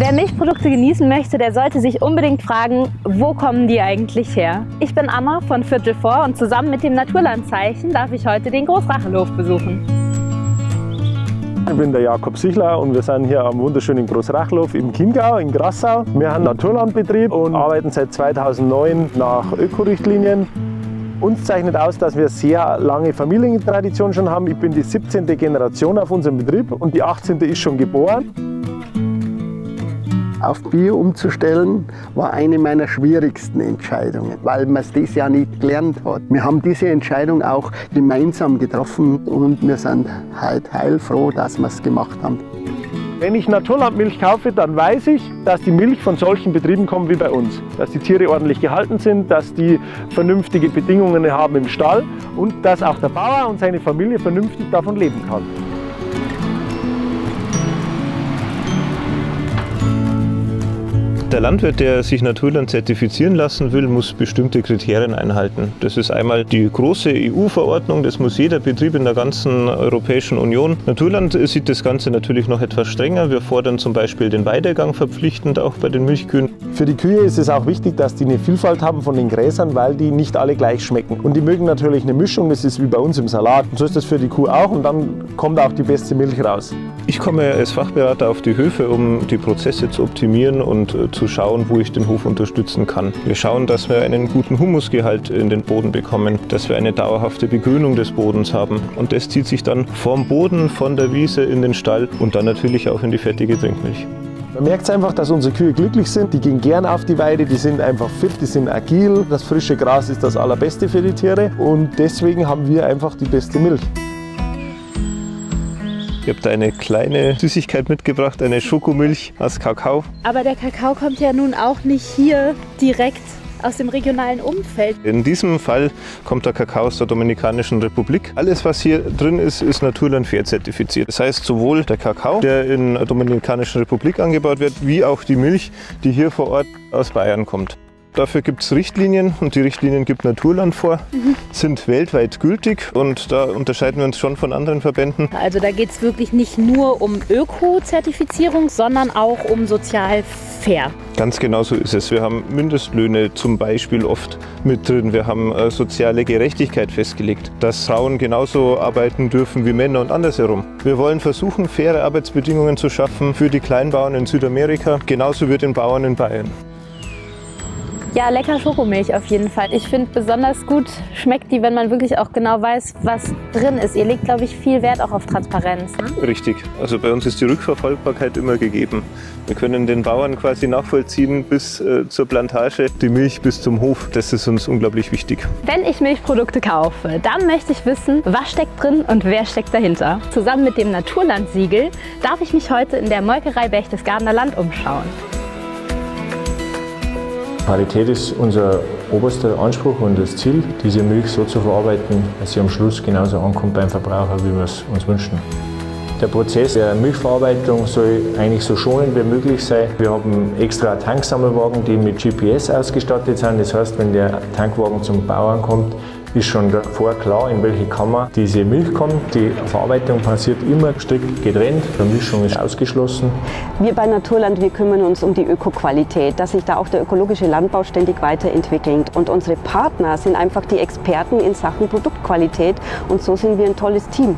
Wer Milchprodukte genießen möchte, der sollte sich unbedingt fragen, wo kommen die eigentlich her? Ich bin Anna von Viertel vor und zusammen mit dem Naturlandzeichen darf ich heute den Großrachelhof besuchen. Ich bin der Jakob Sichler und wir sind hier am wunderschönen Großrachelhof im Chiemgau in Grassau. Wir haben Naturlandbetrieb und arbeiten seit 2009 nach Ökorichtlinien. Uns zeichnet aus, dass wir sehr lange Familientradition schon haben. Ich bin die 17. Generation auf unserem Betrieb und die 18. ist schon geboren. Auf Bio umzustellen, war eine meiner schwierigsten Entscheidungen, weil man das ja nicht gelernt hat. Wir haben diese Entscheidung auch gemeinsam getroffen und wir sind heute heilfroh, dass wir es gemacht haben. Wenn ich Naturlandmilch kaufe, dann weiß ich, dass die Milch von solchen Betrieben kommt wie bei uns. Dass die Tiere ordentlich gehalten sind, dass die vernünftige Bedingungen haben im Stall und dass auch der Bauer und seine Familie vernünftig davon leben kann. Der Landwirt, der sich Naturland zertifizieren lassen will, muss bestimmte Kriterien einhalten. Das ist einmal die große EU-Verordnung, das muss jeder Betrieb in der ganzen Europäischen Union. Naturland sieht das Ganze natürlich noch etwas strenger. Wir fordern zum Beispiel den Weidegang verpflichtend, auch bei den Milchkühen. Für die Kühe ist es auch wichtig, dass die eine Vielfalt haben von den Gräsern, weil die nicht alle gleich schmecken. Und die mögen natürlich eine Mischung, das ist wie bei uns im Salat. Und so ist das für die Kuh auch und dann kommt auch die beste Milch raus. Ich komme als Fachberater auf die Höfe, um die Prozesse zu optimieren und zu schauen, wo ich den Hof unterstützen kann. Wir schauen, dass wir einen guten Humusgehalt in den Boden bekommen, dass wir eine dauerhafte Begrünung des Bodens haben. Und das zieht sich dann vom Boden, von der Wiese in den Stall und dann natürlich auch in die fertige Trinkmilch. Man merkt einfach, dass unsere Kühe glücklich sind. Die gehen gern auf die Weide, die sind einfach fit, die sind agil. Das frische Gras ist das Allerbeste für die Tiere und deswegen haben wir einfach die beste Milch. Ich habe da eine kleine Süßigkeit mitgebracht, eine Schokomilch aus Kakao. Aber der Kakao kommt ja nun auch nicht hier direkt aus dem regionalen Umfeld. In diesem Fall kommt der Kakao aus der Dominikanischen Republik. Alles, was hier drin ist, ist Naturland Fair zertifiziert. Das heißt, sowohl der Kakao, der in der Dominikanischen Republik angebaut wird, wie auch die Milch, die hier vor Ort aus Bayern kommt. Dafür gibt es Richtlinien und die Richtlinien gibt Naturland vor, sind weltweit gültig und da unterscheiden wir uns schon von anderen Verbänden. Also da geht es wirklich nicht nur um Öko-Zertifizierung, sondern auch um sozial fair. Ganz genau so ist es. Wir haben Mindestlöhne zum Beispiel oft mit drin. Wir haben soziale Gerechtigkeit festgelegt, dass Frauen genauso arbeiten dürfen wie Männer und andersherum. Wir wollen versuchen, faire Arbeitsbedingungen zu schaffen für die Kleinbauern in Südamerika, genauso wie den Bauern in Bayern. Ja, lecker Schokomilch auf jeden Fall. Ich finde, besonders gut schmeckt die, wenn man wirklich auch genau weiß, was drin ist. Ihr legt, glaube ich, viel Wert auch auf Transparenz. Ne? Richtig. Also bei uns ist die Rückverfolgbarkeit immer gegeben. Wir können den Bauern quasi nachvollziehen bis zur Plantage, die Milch bis zum Hof. Das ist uns unglaublich wichtig. Wenn ich Milchprodukte kaufe, dann möchte ich wissen, was steckt drin und wer steckt dahinter. Zusammen mit dem Naturlandsiegel darf ich mich heute in der Molkerei Berchtesgadener Land umschauen. Qualität ist unser oberster Anspruch und das Ziel, diese Milch so zu verarbeiten, dass sie am Schluss genauso ankommt beim Verbraucher, wie wir es uns wünschen. Der Prozess der Milchverarbeitung soll eigentlich so schonend wie möglich sein. Wir haben extra Tanksammelwagen, die mit GPS ausgestattet sind. Das heißt, wenn der Tankwagen zum Bauern kommt, ist schon davor klar, in welche Kammer diese Milch kommt. Die Verarbeitung passiert immer strikt getrennt, die Mischung ist ausgeschlossen. Wir bei Naturland, wir kümmern uns um die Ökoqualität, dass sich da auch der ökologische Landbau ständig weiterentwickelt. Und unsere Partner sind einfach die Experten in Sachen Produktqualität und so sind wir ein tolles Team.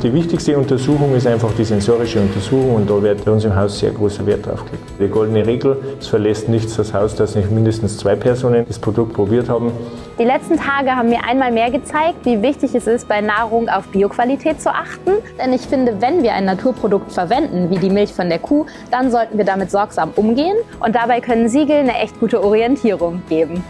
Die wichtigste Untersuchung ist einfach die sensorische Untersuchung und da wird bei uns im Haus sehr großer Wert drauf gelegt. Die goldene Regel, es verlässt nichts das Haus, dass nicht mindestens 2 Personen das Produkt probiert haben. Die letzten Tage haben mir einmal mehr gezeigt, wie wichtig es ist, bei Nahrung auf Bioqualität zu achten. Denn ich finde, wenn wir ein Naturprodukt verwenden, wie die Milch von der Kuh, dann sollten wir damit sorgsam umgehen und dabei können Siegel eine echt gute Orientierung geben.